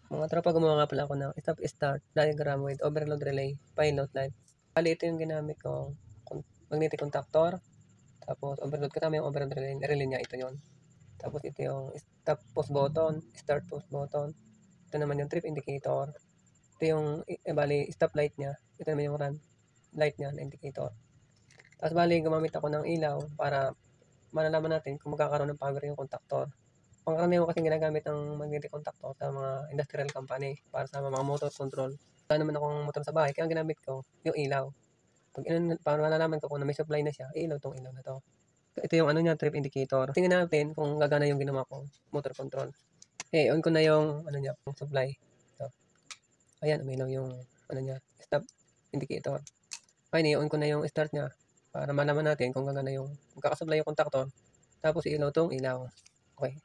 Mga tropa, gumawa nga pala ako ng stop-start diagram with overload relay, pilot light. Bali, ito yung ginamit kong magnetic contactor. Tapos overload, kasama yung overload relay niya, ito yon. Tapos ito yung stop post button, start post button. Ito naman yung trip indicator. Ito yung, bali, stop light niya. Ito naman yung run light niya na indicator. Tapos bali, gumamit ako ng ilaw para malalaman natin kung magkakaroon ng power yung contactor. Pangkaraniwan kasi ginagamit ng magnetic contactor sa mga industrial company para sa mga motor control. Wala naman akong motor sa bahay, kaya ang ginamit ko yung ilaw. Para malalaman ko kung may supply na siya, ilaw tong ilaw na to. Ito yung ano niya, trip indicator. Tingnan natin kung gagana yung ginawa ko, motor control. On ko na yung ano niya, yung supply. Ito. Ayan, umilaw yung ano niya, stop indicator. Okay, on ko na yung start niya para malaman natin kung gagana yung magkakasupply yung contactor. Tapos ilaw tong ilaw. Okay.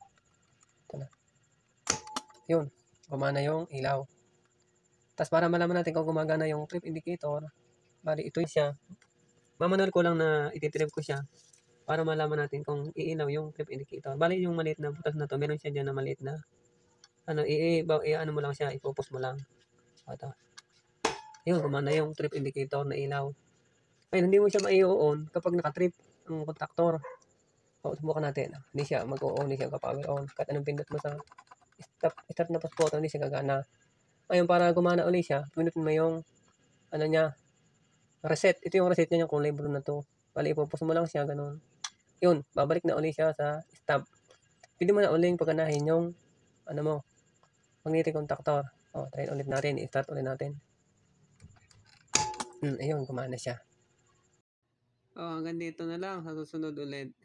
Ito na. Yun, gumana yung ilaw. Tapos para malaman natin kung gumagana yung trip indicator, bali ito siya. Manual ko lang na ititrip ko siya para malaman natin kung iilaw yung trip indicator. Bali yung maliit na butas na to, meron siya dyan na maliit na ano, ano mo lang siya, ipopos mo lang. Ito. Yun, gumana yung trip indicator na ilaw. Ayun, hindi mo siya mai-on kapag naka-trip ang contactor. Subukan natin. Hindi siya mag-on, hindi siya ka-power on. Kahit anong pindot mo sa start na post button, hindi siya gagana. Ayun, para gumana ulit siya, pinutin mo yung ano niya, reset. Ito yung reset niya, yung kulay blue na to. Bali, ipupus mo lang siya, ganun. Yun, babalik na ulit siya sa stop. Pwede mo na uling paganahin yung ano mo, magnetic contactor. Try ulit natin. I-start ulit natin. Ayun, gumana siya. Hanggang dito na lang. Sa susunod ulit.